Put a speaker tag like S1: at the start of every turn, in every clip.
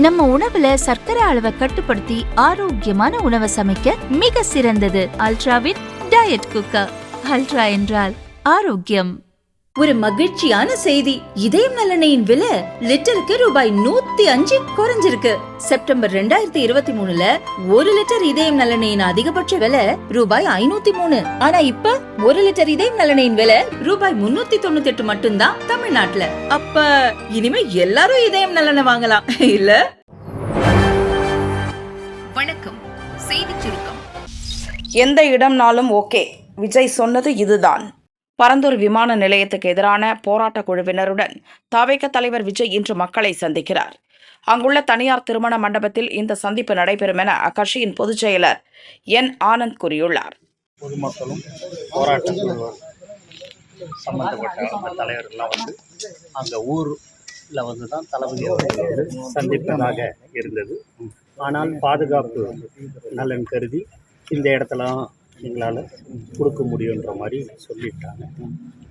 S1: நம்ம உணவுல சர்க்கரை அளவை கட்டுப்படுத்தி ஆரோக்கியமான உணவை சமைக்க மிக சிறந்தது அல்ட்ராவின் டயட் குக்கர். அல்ட்ரா என்றால் ஆரோக்கியம்.
S2: ஒரு மகிழ்ச்சியான செய்தி. இதயம் நல்லெண்ணெயின் விலை லிட்டருக்கு ரூபாய் 105 குறைஞ்சிருக்கு. செப்டம்பர் 2023ல 1 லிட்டர் இதயம் நல்லெண்ணெயின் அதிகபட்ச விலை ரூபாய் 503. ஆனா இப்ப 1 லிட்டர் இதயம் நல்லெண்ணெயின் விலை ரூபாய் 398 மட்டும்தான் தமிழ்நாட்டுல. அப்ப இனிமே எல்லாரும் இதயம் நல்லெண்ணெய் வாங்கலாம் இல்ல?
S3: வணக்கம், செய்தி சுருக்கம்.
S4: எந்த இடம்னாலும் ஓகே, விஜய் சொன்னது இதுதான். பரந்தூர் விமான நிலையத்துக்கு எதிரான போராட்ட குழுவினருடன் தவிக தலைவர் விஜய் இன்று மக்களை சந்திக்கிறார். அங்குள்ள தனியார் திருமண மண்டபத்தில் இந்த சந்திப்பு நடைபெறும் என அக்கட்சியின் பொதுச் செயலர் என் ஆனந்த் கூறியுள்ளார்.
S5: பொதுமக்களும் போராட்ட சம்பந்தப்பட்ட அந்த தலைவர்கள்லாம் அந்த ஊரில் தான் தளபதி அவர்கள் சந்திப்பதாக இருந்தது. ஆனால் பாதுகாப்பு நலன் கருதி இந்த இடத்துலாம் எங்களால் கொடுக்க முடியுன்ற மாதிரி சொல்லிட்டாங்க.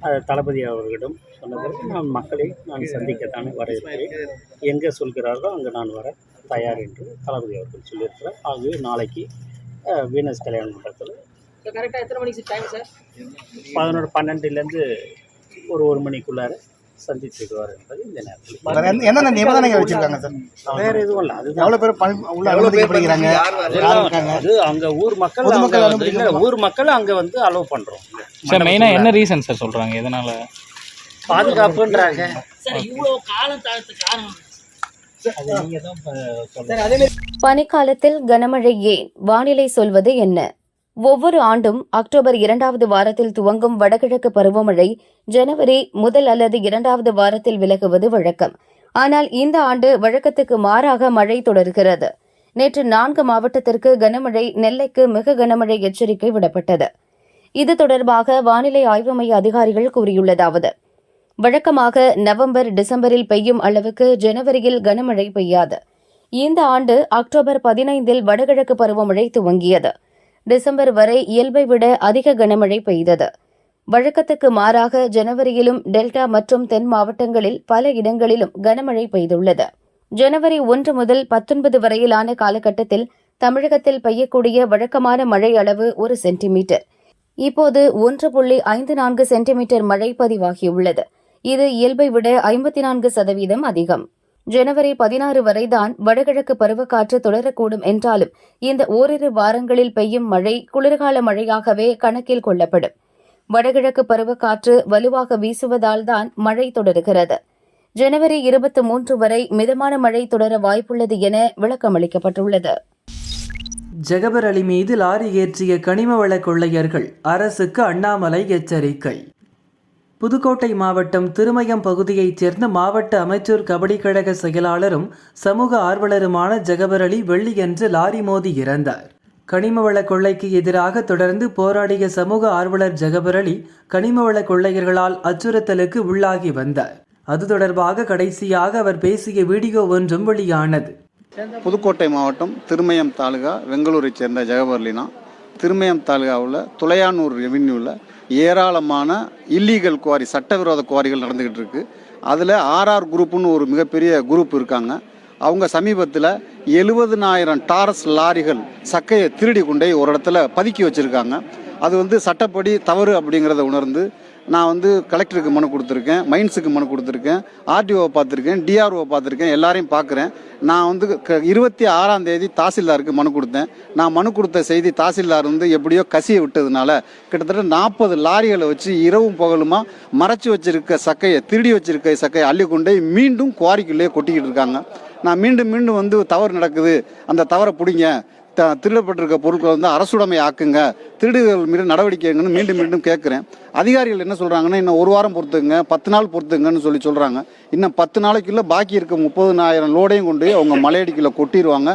S5: அதை தளபதி அவர்களிடம் சொன்னதற்கு நான் மக்களை சந்திக்கத்தானே வர இருக்கிறேன். எங்கே சொல்கிறார்களோ அங்கே நான் வர தயார் என்று தளபதி அவர்கள் சொல்லியிருக்கிறார். ஆகவே நாளைக்கு வீனஸ் கல்யாண மண்டபத்தில்
S6: கரெக்டாக எத்தனை மணிக்கு டைம் சார்?
S5: 12லேருந்து ஒரு மணிக்குள்ளார சந்திச்சிடுவார் என்பது இந்த நேரத்தில்.
S7: என்னென்ன நிபந்தனைகள் வச்சிருக்காங்க சார்?
S5: வேற எதுவும் இல்லை. அது
S7: எவ்வளோ பேர் அனுமதிக்கப்படுகிறாங்க?
S5: அது அங்கே ஊர் மக்கள் அங்கே அலோவ் பண்ணுறோம்
S8: சார். மெயினாக என்ன ரீசன் சார் சொல்கிறாங்க? எதனால்
S5: பாதுகாப்புன்றாங்க
S6: சார்? இவ்வளோ காலம் தாழ்த்து காரணம்
S9: பனிக்காலத்தில் கனமழை ஏன்? வானிலை சொல்வது என்ன? ஒவ்வொரு ஆண்டும் அக்டோபர் 2வது வாரத்தில் துவங்கும் வடகிழக்கு பருவமழை ஜனவரி முதல் அல்லது 2வது வாரத்தில் விலகுவது வழக்கம். ஆனால் இந்த ஆண்டு வழக்கத்துக்கு மாறாக மழை தொடர்கிறது. நேற்று 4 மாவட்டத்திற்கு கனமழை, நெல்லைக்கு மிக கனமழை எச்சரிக்கை விடப்பட்டது. இது தொடர்பாக வானிலை ஆய்வு மைய அதிகாரிகள் கூறியுள்ளதாவது: வழக்கமாக நவம்பர், டிசம்பரில் பெய்யும் அளவுக்கு ஜனவரியில் கனமழை பெய்யாது. இந்த ஆண்டு அக்டோபர் 15ல் வடகிழக்கு பருவமழை துவங்கியது. டிசம்பர் வரை இயல்பை விட அதிக கனமழை பெய்தது. வழக்கத்துக்கு மாறாக ஜனவரியிலும் டெல்டா மற்றும் தென் மாவட்டங்களில் பல இடங்களிலும் கனமழை பெய்துள்ளது. ஜனவரி 1 முதல் 19 வரையிலான காலகட்டத்தில் தமிழகத்தில் பெய்யக்கூடிய வழக்கமான மழை அளவு 1 சென்டிமீட்டர். இப்போது 1.54 சென்டிமீட்டர் மழை பதிவாகியுள்ளது. இது இயல்பை விட 54% அதிகம். ஜனவரி 16 வரைதான் வடகிழக்கு பருவக்காற்று தொடரக்கூடும் என்றாலும் இந்த ஓரிரு வாரங்களில் பெய்யும் மழை குளிர்கால மழையாகவே கணக்கில் கொள்ளப்படும். வடகிழக்கு பருவக்காற்று வலுவாக வீசுவதால் தான் மழை தொடருகிறது. ஜனவரி 23 வரை மிதமான மழை தொடர வாய்ப்புள்ளது என விளக்கமளிக்கப்பட்டுள்ளது.
S10: ஜெகபர் அலி மீது லாரி ஏற்றிய கனிம வள கொள்ளையர்கள், அரசுக்கு அண்ணாமலை எச்சரிக்கை. புதுக்கோட்டை மாவட்டம் திருமயம் பகுதியைச் சேர்ந்த மாவட்ட அமைச்சர் கபடி கழக செயலாளரும் சமூக ஆர்வலருமான ஜெகபர் அலி வெள்ளியன்று லாரி மோதி இறந்தார். கனிமவள கொள்ளைக்கு எதிராக தொடர்ந்து போராடிய சமூக ஆர்வலர் ஜெகபர் அலி கனிமவள கொள்ளையர்களால் அச்சுறுத்தலுக்கு உள்ளாகி வந்தார். அது தொடர்பாக கடைசியாக அவர் பேசிய வீடியோ ஒன்றும் வெளியானது.
S7: புதுக்கோட்டை மாவட்டம் திருமயம் தாலுகா வெங்களூரைச் சேர்ந்த ஜெகபர் அலினா திருமயம் தாலுகாவில் துளையானூர் ரெவின்யூவில் ஏராளமான இல்லீகல் குவாரி, சட்டவிரோத குவாரிகள் நடந்துக்கிட்டு இருக்கு. அதில் ஆர்ஆர் குரூப்புன்னு ஒரு மிகப்பெரிய குரூப் இருக்காங்க. அவங்க சமீபத்தில் 70,000 டாரஸ் லாரிகள் சக்கையை திருடி கொண்டே ஒரு இடத்துல பதுக்கி வச்சுருக்காங்க. அது சட்டப்படி தவறு அப்படிங்கிறத உணர்ந்து நான் கலெக்டருக்கு மனு கொடுத்துருக்கேன், மைன்ஸுக்கு மனு கொடுத்துருக்கேன், ஆர்டிஓவை பார்த்துருக்கேன், டிஆர்ஓவை பார்த்துருக்கேன், எல்லாரையும் பார்க்குறேன். நான் 26ஆம் தேதி தாசில்தாருக்கு மனு கொடுத்தேன். நான் மனு கொடுத்த செய்தி தாசில்தார் எப்படியோ கசியை விட்டதுனால கிட்டத்தட்ட 40 லாரிகளை வச்சு இரவும் பகலுமா மறைச்சி வச்சிருக்க சக்கையை, திருடி வச்சிருக்க சக்கையை அள்ளி கொண்டே மீண்டும் குவாரிக்குள்ளேயே கொட்டிக்கிட்டு இருக்காங்க. நான் மீண்டும் தவறு நடக்குது, அந்த தவறை பிடிங்க, திருடப்பட்டிருக்க பொருட்களை அரசுடைமை ஆக்குங்க, திருடுகள் மீது நடவடிக்கைங்கன்னு மீண்டும் கேட்குறேன். அதிகாரிகள் என்ன சொல்கிறாங்கன்னா, இன்னும் 1 வாரம் பொறுத்துங்க, 10 நாள் பொறுத்துங்கன்னு சொல்கிறாங்க. இன்னும் 10 நாளைக்குள்ளே பாக்கி இருக்க 30,000 லோடையும் கொண்டு அவங்க மலையடிக்குள்ளே கொட்டிடுவாங்க.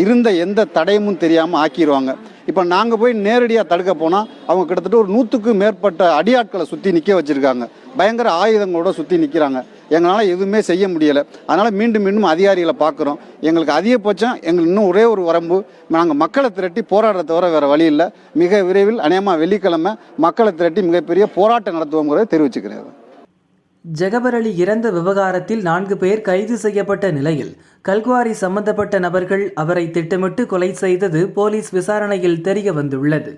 S7: இருந்த எந்த தடயமும் தெரியாமல் ஆக்கிடுவாங்க. இப்போ நாங்கள் போய் நேரடியாக தடுக்க போனால் அவங்க கிட்டத்தட்ட ஒரு 100க்கும் மேற்பட்ட அடியாட்களை சுற்றி நிற்க வச்சுருக்காங்க. பயங்கர ஆயுதங்களோட சுற்றி நிற்கிறாங்க. எங்களால் எதுவுமே செய்ய முடியலை. அதனால் மீண்டும் அதிகாரிகளை பார்க்குறோம். எங்களுக்கு அதிகபட்சம் இன்னும் ஒரே ஒரு வரம்பு, நாங்கள் மக்களை திரட்டி போராடுறத தவிர வேறு வழி இல்லை. மிக விரைவில் அநேகமாக வெள்ளிக்கிழமை மக்களை திரட்டி மிகப்பெரிய போராட்டம் நடத்துவோங்கிறத தெரிவிச்சுக்கிறேன்.
S10: ஜெகபர் அலி இறந்த விவகாரத்தில் 4 பேர் கைது செய்யப்பட்ட நிலையில் கல்குவாரி சம்பந்தப்பட்ட நபர்கள் அவரை திட்டமிட்டு கொலை செய்தது போலீஸ் விசாரணையில் தெரிய வந்துள்ளது.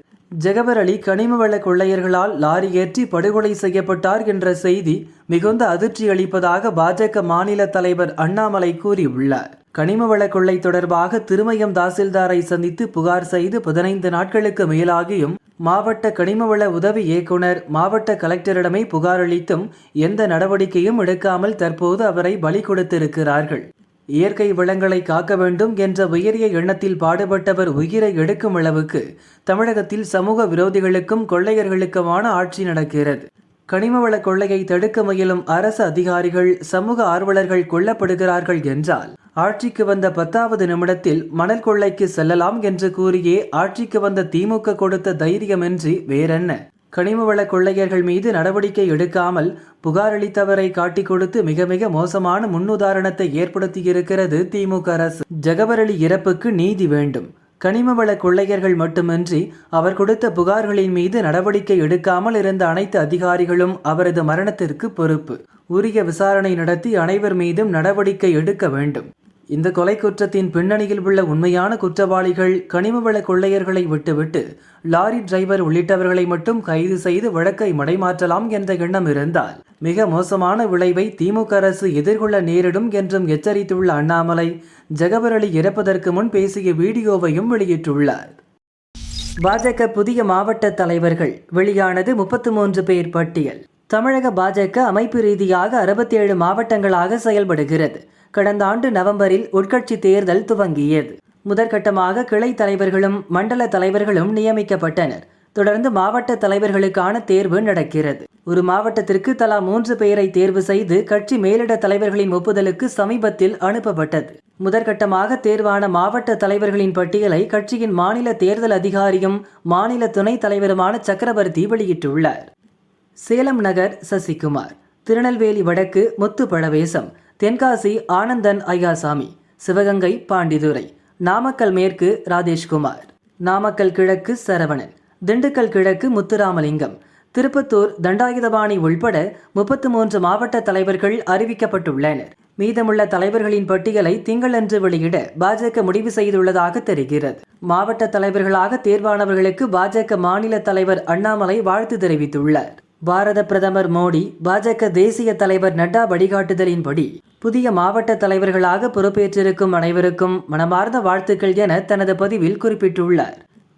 S10: ஜெகபர் அலி கனிமவள கொள்ளையர்களால் லாரி ஏற்றி படுகொலை செய்யப்பட்டார் என்ற செய்தி மிகுந்த அதிர்ச்சி அளிப்பதாக பாஜக மாநில தலைவர் அண்ணாமலை கூறியுள்ளார். கனிமவள கொள்ளை தொடர்பாக திருமயம் தாசில்தாரை சந்தித்து புகார் செய்து 15 நாட்களுக்கு மேலாகியும் மாவட்ட கனிமவள உதவி இயக்குனர் மாவட்ட கலெக்டரிடமே புகார் அளித்தும் எந்த நடவடிக்கையும் எடுக்காமல் தற்போது அவரை பலி கொடுத்திருக்கிறார்கள். இயற்கை வளங்களை காக்க வேண்டும் என்ற உயரிய எண்ணத்தில் பாடுபட்டவர் உயிரை எடுக்கும் அளவுக்கு தமிழகத்தில் சமூக விரோதிகளுக்கும் கொள்ளையர்களுக்குமான ஆட்சி நடக்கிறது. கனிமவள கொள்ளையை தடுக்க முயலும் அரசு அதிகாரிகள் சமூக ஆர்வலர்கள் கொல்லப்படுகிறார்கள் என்றால் ஆட்சிக்கு வந்த 10வது நிமிடத்தில் மணல் கொள்ளைக்கு செல்லலாம் என்று கூறியே ஆட்சிக்கு வந்த திமுக கொடுத்த தைரியமின்றி வேறென்ன? கனிமவள கொள்ளையர்கள் மீது நடவடிக்கை எடுக்காமல் புகார் அளித்தவரை காட்டிக் கொடுத்து மிக மிக மோசமான முன்னுதாரணத்தை ஏற்படுத்தியிருக்கிறது திமுக அரசு. ஜெகபர் அலி இறப்புக்கு நீதி வேண்டும். கனிமவள கொள்ளையர்கள் மட்டுமின்றி அவர் கொடுத்த புகார்களின் மீது நடவடிக்கை எடுக்காமல் இருந்த அனைத்து அதிகாரிகளும் அவரது மரணத்திற்கு பொறுப்பு. உரிய விசாரணை நடத்தி அனைவர் மீதும் நடவடிக்கை எடுக்க வேண்டும். இந்த கொலை குற்றத்தின் பின்னணியில் உள்ள உண்மையான குற்றவாளிகள் கனிமவள கொள்ளையர்களை விட்டுவிட்டு லாரி டிரைவர் உள்ளிட்டவர்களை மட்டும் கைது செய்து வழக்கை மடைமாற்றலாம் என்ற எண்ணம் இருந்தால் மிக மோசமான விளைவை திமுக அரசு எதிர்கொள்ள நேரிடும் என்றும் எச்சரித்துள்ள அண்ணாமலை ஜெகபர் அலி இறப்பதற்கு முன் பேசிய வீடியோவையும் வெளியிட்டுள்ளார். பாஜக புதிய மாவட்ட தலைவர்கள் வெளியானது 33 பேர் பட்டியல். தமிழக பாஜக அமைப்பு ரீதியாக 67 மாவட்டங்களாக செயல்படுகிறது. கடந்த ஆண்டு நவம்பரில் உட்கட்சி தேர்தல் துவங்கியது. முதற்கட்டமாக கிளை தலைவர்களும் மண்டல தலைவர்களும் நியமிக்கப்பட்டனர். தொடர்ந்து மாவட்ட தலைவர்களுக்கான தேர்வு நடக்கிறது. ஒரு மாவட்டத்திற்கு தலா 3 பேரை தேர்வு செய்து கட்சி மேலிட தலைவர்களின் ஒப்புதலுக்கு சமீபத்தில் அனுப்பப்பட்டது. முதற்கட்டமாக தேர்வான மாவட்ட தலைவர்களின் பட்டியலை கட்சியின் மாநில தேர்தல் அதிகாரியும் மாநில துணைத் தலைவருமான சக்கரவர்த்தி வெளியிட்டுள்ளார். சேலம் நகர் சசிகுமார், திருநெல்வேலி வடக்கு முத்து பழவேசம், தென்காசி ஆனந்தன் ஐயாசாமி, சிவகங்கை பாண்டிதுரை, நாமக்கல் மேற்கு ராஜேஷ்குமார், நாமக்கல் கிழக்கு சரவணன், திண்டுக்கல் கிழக்கு முத்துராமலிங்கம், திருப்பத்தூர் தண்டாயுதபாணி உள்பட 33 மாவட்ட தலைவர்கள் அறிவிக்கப்பட்டுள்ளனர். மீதமுள்ள தலைவர்களின் பட்டியலை திங்களன்று வெளியிட பாஜக முடிவு செய்துள்ளதாக தெரிகிறது. மாவட்ட தலைவர்களாக தேர்வானவர்களுக்கு பாஜக மாநில தலைவர் அண்ணாமலை வாழ்த்து தெரிவித்துள்ளார். பாரத பிரதமர் மோடி, பாஜக தேசிய தலைவர் நட்டா வழிகாட்டுதலின்படி புதிய மாவட்ட தலைவர்களாக பொறுப்பேற்றிருக்கும் அனைவருக்கும் மனமார்ந்த வாழ்த்துக்கள் என தனது பதிவில் குறிப்பிட்டுள்ளார்.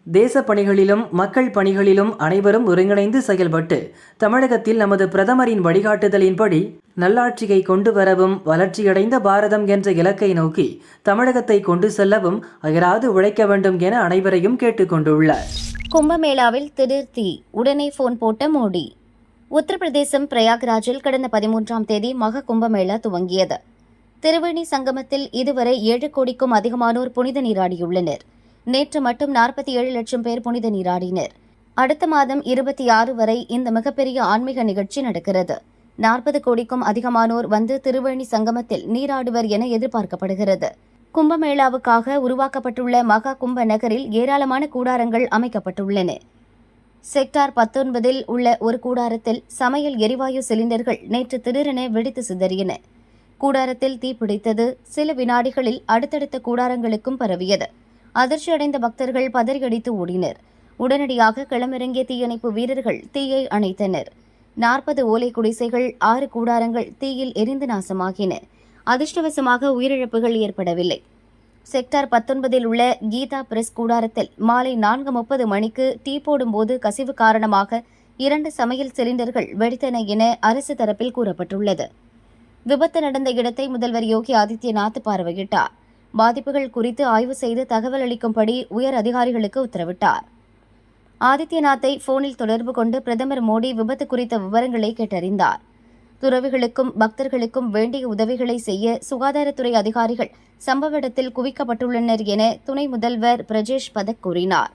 S10: தேச பணிகளிலும் மக்கள் பணிகளிலும் அனைவரும் ஒருங்கிணைந்து செயல்பட்டு தமிழகத்தில் நமது பிரதமரின் வழிகாட்டுதலின்படி நல்லாட்சியை கொண்டு வரவும் வளர்ச்சியடைந்த பாரதம் என்ற இலக்கை நோக்கி தமிழகத்தை கொண்டு செல்லவும் அயராது உழைக்க வேண்டும் என அனைவரையும் கேட்டுக்கொண்டுள்ளார்.
S9: கும்பமேளாவில் திடீர் தீ, உடனே போன் போட்ட மோடி. உத்தரப்பிரதேசம் பிரயாக்ராஜில் கடந்த 13ஆம் தேதி மகா கும்பமேளா துவங்கியது. திருவேணி சங்கமத்தில் இதுவரை 7 கோடிக்கும் அதிகமானோர் புனித நீராடியுள்ளனர். நேற்று மட்டும் 47 லட்சம் பேர் புனித நீராடினர். அடுத்த மாதம் 26 வரை இந்த மிகப்பெரிய ஆன்மீக நிகழ்ச்சி நடக்கிறது. 40 கோடிக்கும் அதிகமானோர் வந்து திருவேணி சங்கமத்தில் நீராடுவர் என எதிர்பார்க்கப்படுகிறது. கும்பமேளாவுக்காக உருவாக்கப்பட்டுள்ள மகா கும்ப நகரில் ஏராளமான கூடாரங்கள் அமைக்கப்பட்டுள்ளன. செக்டார் 19இல் உள்ள ஒரு கூடாரத்தில் சமையல் எரிவாயு சிலிண்டர்கள் நேற்று திடீரென வெடித்து சிதறியன. கூடாரத்தில் தீப்பிடித்தது. சில வினாடிகளில் அடுத்தடுத்த கூடாரங்களுக்கும் பரவியது. அதிர்ச்சியடைந்த பக்தர்கள் பதறியடித்து ஓடினர். உடனடியாக களமிறங்கிய தீயணைப்பு வீரர்கள் தீயை அணைத்தனர். 40 ஓலை குடிசைகள், 6 கூடாரங்கள் தீயில் எரிந்து நாசமாகின. அதிர்ஷ்டவசமாக உயிரிழப்புகள் ஏற்படவில்லை. செக்டார் 19இல் உள்ள கீதா பிரஸ் கூடாரத்தில் மாலை 4:30 மணிக்கு தீ போடும்போது கசிவு காரணமாக 2 சமையல் சிலிண்டர்கள் வெடித்தன என அரசு தரப்பில் கூறப்பட்டுள்ளது. விபத்து நடந்த இடத்தை முதல்வர் யோகி ஆதித்யநாத் பார்வையிட்டார். பாதிப்புகள் குறித்து ஆய்வு செய்து தகவல் அளிக்கும்படி உயர் அதிகாரிகளுக்கு உத்தரவிட்டார். ஆதித்யநாத்தை போனில் தொடர்பு கொண்டு பிரதமர் மோடி விபத்து குறித்த விவரங்களை கேட்டறிந்தார். துறவிகளுக்கும் பக்தர்களுக்கும் வேண்டிய உதவிகளை செய்ய சுகாதாரத்துறை அதிகாரிகள் சம்பவ இடத்தில் குவிக்கப்பட்டுள்ளனர் என துணை முதல்வர் பிரஜேஷ் பதக் கூறினார்.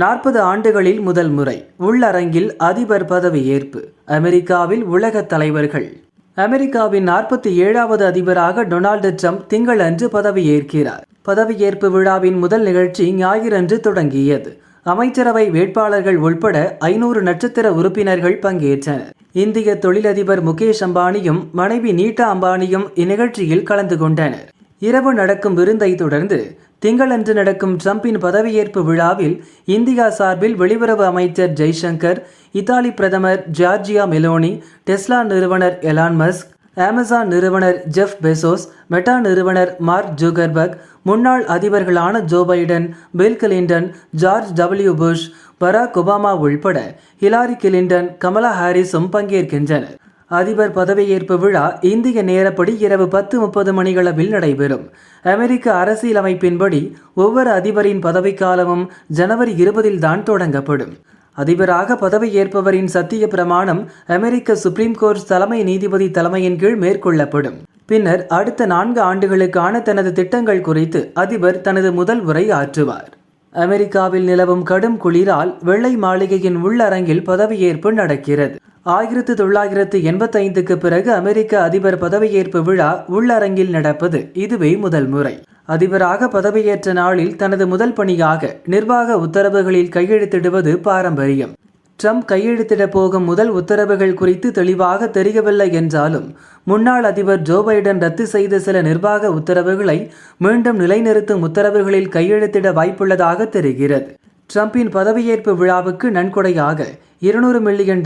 S10: 40 ஆண்டுகளில் முதல் முறை உள்ளரங்கில் அதிபர் பதவியேற்பு. அமெரிக்காவில் உலக தலைவர்கள். அமெரிக்காவின் 47வது அதிபராக டொனால்டு ட்ரம்ப் திங்களன்று பதவியேற்கிறார். பதவியேற்பு விழாவின் முதல் நிகழ்ச்சி ஞாயிறன்று தொடங்கியது. அமைச்சரவை வேட்பாளர்கள் உட்பட 500 நட்சத்திர உறுப்பினர்கள் பங்கேற்றனர். இந்திய தொழிலதிபர் முகேஷ் அம்பானியும் மனைவி நீட்டா அம்பானியும் இந்நிகழ்ச்சியில் கலந்து கொண்டனர். இரவு நடக்கும் விருந்தை தொடர்ந்து திங்களன்று நடக்கும் ட்ரம்பின் பதவியேற்பு விழாவில் இந்தியா சார்பில் வெளியுறவு அமைச்சர் ஜெய்சங்கர், இத்தாலி பிரதமர் ஜார்ஜியா மெலோனி, டெஸ்லா நிறுவனர் எலான் மஸ்க், அமேசான் நிறுவனர் ஜெஃப் பெசோஸ், மெட்டா நிறுவனர் மார்க் ஜூகர்பர்க், முன்னாள் அதிபர்களான Joe Biden, Bill Clinton, George W Bush, Barack Obama உள்பட ஹிலாரி கிளின்டன், கமலா ஹாரிஸும் பங்கேற்கின்றனர். அதிபர் பதவியேற்பு விழா இந்திய நேரப்படி இரவு 10:30 மணிகளவில் நடைபெறும். அமெரிக்க அரசியலமைப்பின்படி ஒவ்வொரு அதிபரின் பதவிக்காலமும் ஜனவரி 20 தான் தொடங்கப்படும். அதிபராக பதவியேற்பவரின் சத்திய பிரமாணம் அமெரிக்க சுப்ரீம் கோர்ட் தலைமை நீதிபதி தலைமையின் கீழ் மேற்கொள்ளப்படும். பின்னர் அடுத்த 4 ஆண்டுகளுக்கான தனது திட்டங்கள் குறித்து அதிபர் தனது முதல் உரை ஆற்றுவார். அமெரிக்காவில் நிலவும் கடும் குளிரால் வெள்ளை மாளிகையின் உள்ளரங்கில் பதவியேற்பு நடக்கிறது. 1985க்கு பிறகு அமெரிக்க அதிபர் பதவியேற்பு விழா உள்ளரங்கில் நடப்பது இதுவே முதல் முறை. அதிபராக பதவியேற்ற நாளில் தனது முதல் பணியாக நிர்வாக உத்தரவுகளில் கையெழுத்திடுவது பாரம்பரியம். ட்ரம்ப் கையெழுத்திட போகும் முதல் உத்தரவுகள் குறித்து தெளிவாக தெரியவில்லை என்றாலும் முன்னாள் அதிபர் ஜோ பைடன் ரத்து செய்த சில நிர்வாக உத்தரவுகளை மீண்டும் நிலைநிறுத்தும் உத்தரவுகளில் கையெழுத்திட வாய்ப்புள்ளதாக தெரிகிறது. ட்ரம்பின் பதவியேற்பு விழாவுக்கு நன்கொடையாக $200 மில்லியன்,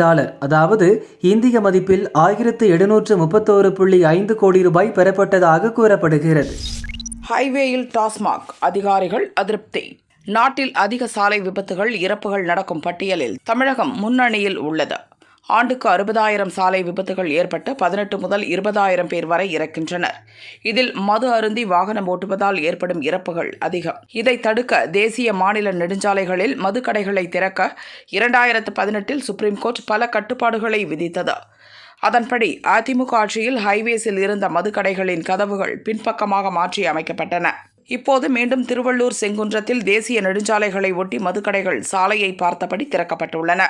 S10: அதாவது இந்திய மதிப்பில் 1731.5 கோடி ரூபாய் பெறப்பட்டதாக கூறப்படுகிறது.
S4: ஹைவேயில் டாஸ்மாக் அதிகாரிகள் அதிருப்தி. நாட்டில் அதிக சாலை விபத்துகள், இறப்புகள் நடக்கும் பட்டியலில் தமிழகம் முன்னணியில் உள்ளது. ஆண்டுக்கு 60,000 சாலை விபத்துகள் ஏற்பட்டு 18 முதல் 20,000 பேர் வரை இறக்கின்றனர். இதில் மது அருந்தி வாகனம் ஓட்டுவதால் ஏற்படும் இறப்புகள் அதிகம். இதை தடுக்க தேசிய மாநில நெடுஞ்சாலைகளில் மதுக்கடைகளை திறக்க 2018 சுப்ரீம் கோர்ட் பல கட்டுப்பாடுகளை விதித்தது. அதன்படி அதிமுக ஆட்சியில் ஹைவேஸில் இருந்த மதுக்கடைகளின் கதவுகள் பின்பக்கமாக மாற்றி அமைக்கப்பட்டன. இப்போது மீண்டும் திருவள்ளூர் செங்குன்றத்தில் தேசிய நெடுஞ்சாலைகளை ஒட்டி மதுக்கடைகள் சாலையை பார்த்தபடி திறக்கப்பட்டுள்ளன.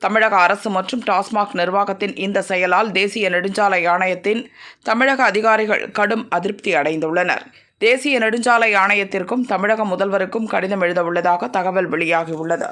S4: தமிழக அரசு மற்றும் டாஸ்மாக் நிர்வாகத்தின் இந்த செயலால் தேசிய நெடுஞ்சாலை ஆணையத்தின் தமிழக அதிகாரிகள் கடும் அதிருப்தி அடைந்துள்ளனர். தேசிய நெடுஞ்சாலை ஆணையத்திற்கும் தமிழக முதல்வருக்கும் கடிதம் எழுத உள்ளதாக தகவல் வெளியாகியுள்ளது.